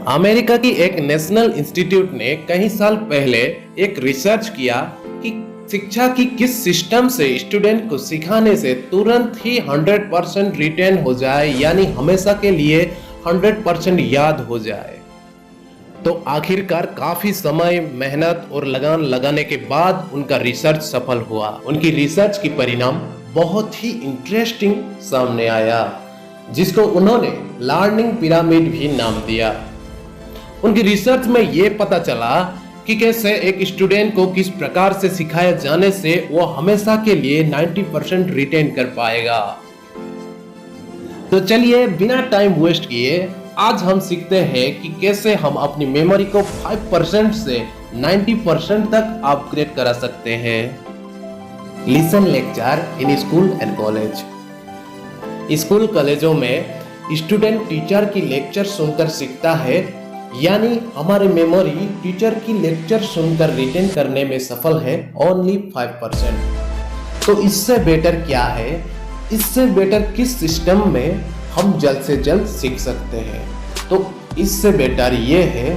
America की एक national institute ने कई साल पहले एक रिसर्च किया कि शिक्षा की किस सिस्टम से स्टूडेंट को सिखाने से तुरंत ही 100% रिटेन हो जाए, यानी हमेशा के लिए 100% याद हो जाए। तो आखिरकार काफी समय, मेहनत और लगान लगाने के बाद उनका रिसर्च सफल हुआ। उनकी रिसर्च की परिणाम बहुत ही इंटरेस्टिंग सामने आया, जिसको उन्होंने लर्निंग पिरामिड भी नाम दिया। उनकी रिसर्च में ये पता चला कि कैसे एक स्टूडेंट को किस प्रकार से सिखाया जाने से वो हमेशा के लिए 90% रिटेन कर पाएगा। तो चलिए बिना टाइम वेस्ट किए आज हम सीखते हैं कि कैसे हम अपनी मेमोरी को 5% से 90% तक अपग्रेड करा सकते हैं। Listen lecture in school and college. School कॉलेजों में स्टूडेंट टीचर की लेक्चर सुनकर सीखता है, यानी हमारी मेमोरी टीचर की लेक्चर सुनकर रिटेन करने में सफल है ओनली 5%। तो इससे बेटर क्या है, इससे बेटर किस सिस्टम में हम जल्द से जल्द सीख सकते हैं? तो इससे बेटर ये है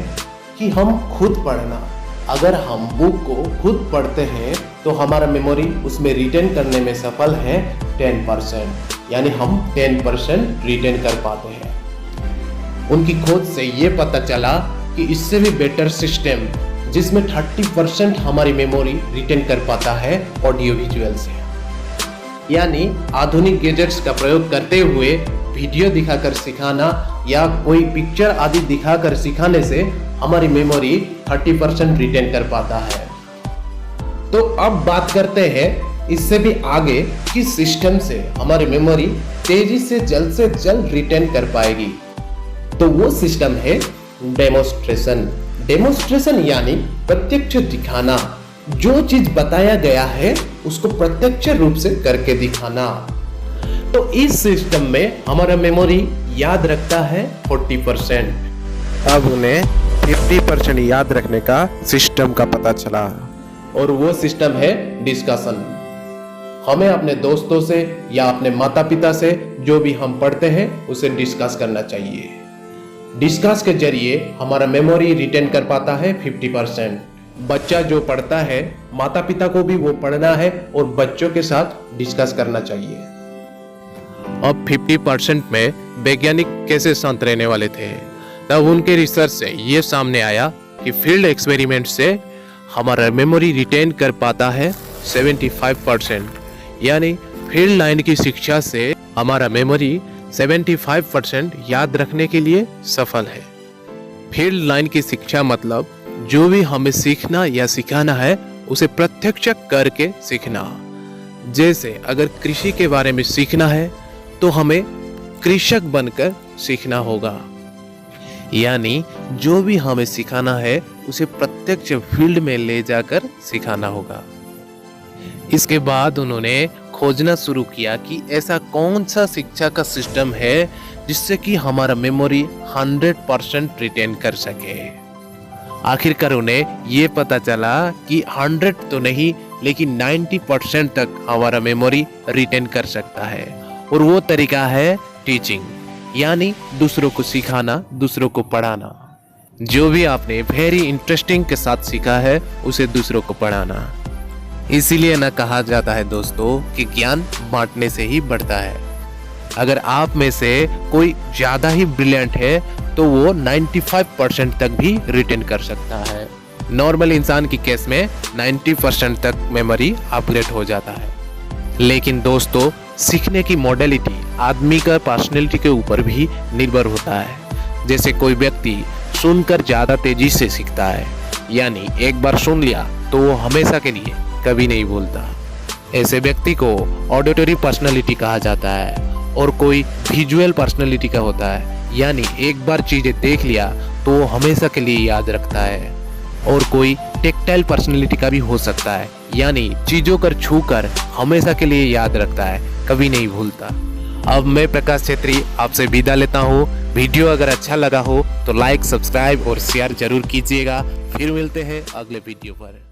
कि हम खुद पढ़ना। अगर हम बुक को खुद पढ़ते हैं तो हमारा मेमोरी उसमें रिटेन करने में सफल है 10%, यानी हम 10% रिटेन कर पाते हैं। उनकी खोज से ये पता चला कि इससे भी बेटर सिस्टम जिसमें 30% हमारी मेमोरी रिटेन कर पाता है ऑडियो विजुअल से, यानी आधुनिक गैजेट्स का प्रयोग करते हुए वीडियो दिखाकर सिखाना या कोई पिक्चर आदि दिखाकर सिखाने से हमारी मेमोरी 30% रिटेन कर पाता है। तो अब बात करते हैं इससे भी आगे किस सिस्टम से हमारी मेमोरी तेजी से जल्द रिटेन कर पाएगी। तो वो सिस्टम है डेमोस्ट्रेशन। डेमोस्ट्रेशन यानी प्रत्यक्ष दिखाना। जो चीज बताया गया है उसको प्रत्यक्ष रूप से करके दिखाना। तो इस सिस्टम में हमारा मेमोरी याद रखता है 40%। अब उन्हें 50% याद रखने का सिस्टम का पता चला, और वो सिस्टम है डिस्कशन। हमें अपने दोस्तों से या अपने माता पिता से जो भी हम पढ़ते हैं उसे डिस्कस करना चाहिए। डिस्कस के जरिए हमारा मेमोरी रिटेन कर पाता है 50%। बच्चा जो पढ़ता है, माता पिता को भी वो पढ़ना है और बच्चों के साथ डिस्कस करना चाहिए। अब 50% में वैज्ञानिक कैसे शांत रहने वाले थे? तब उनके रिसर्च से ये सामने आया कि फील्ड एक्सपेरिमेंट से हमारा मेमोरी रिटेन कर पाता है 75%, यानी फील्ड लाइन की शिक्षा से हमारा मेमोरी 75% याद रखने के लिए सफल है। फील्ड लाइन की शिक्षा मतलब जो भी हमें सीखना या सिखाना है उसे प्रत्यक्ष करके सीखना। जैसे अगर कृषि के बारे में सीखना है तो हमें कृषक बनकर सीखना होगा, यानी जो भी हमें सिखाना है उसे प्रत्यक्ष फील्ड में ले जाकर सिखाना होगा। इसके बाद उन्होंने खोजना शुरू किया कि ऐसा कौन सा शिक्षा का सिस्टम है जिससे कि हमारा मेमोरी 100% रिटेन कर सके। आखिरकार उन्हें ये पता चला कि 100 तो नहीं लेकिन 90% तक हमारा मेमोरी रिटेन कर सकता है, और वो तरीका है टीचिंग, यानी दूसरों को सिखाना, दूसरों को पढ़ाना। जो भी आपने वेरी इंटरेस्टिंग के साथ सीखा है उसे दूसरों को पढ़ाना। इसीलिए ना कहा जाता है दोस्तों कि ज्ञान बांटने से ही बढ़ता है। अगर आप में से कोई ज्यादा ही ब्रिलियंट है तो वो 95% तक भी रिटेन कर सकता है। नॉर्मल इंसान की केस में 90% तक मेमोरी अपग्रेड हो जाता है। लेकिन दोस्तों, सीखने की मॉडलिटी आदमी का पर्सनैलिटी के ऊपर भी निर्भर होता है। जैसे कोई व्यक्ति सुनकर ज्यादा तेजी से सीखता है, यानी एक बार सुन लिया तो वो हमेशा के लिए कभी नहीं भूलता। ऐसे व्यक्ति को ऑडिटरी पर्सनालिटी कहा जाता है। और कोई विजुअल पर्सनालिटी का होता है, यानी एक बार चीजें देख लिया तो वो हमेशा के लिए याद रखता है। और कोई टेक्टाइल पर्सनालिटी का भी हो सकता है, यानी चीजों कर छू कर हमेशा के लिए याद रखता है, कभी नहीं भूलता। अब मैं प्रकाश छेत्री आपसे विदा लेता हूँ। वीडियो अगर अच्छा लगा हो तो लाइक, सब्सक्राइब और शेयर जरूर कीजिएगा। फिर मिलते हैं अगले वीडियो पर।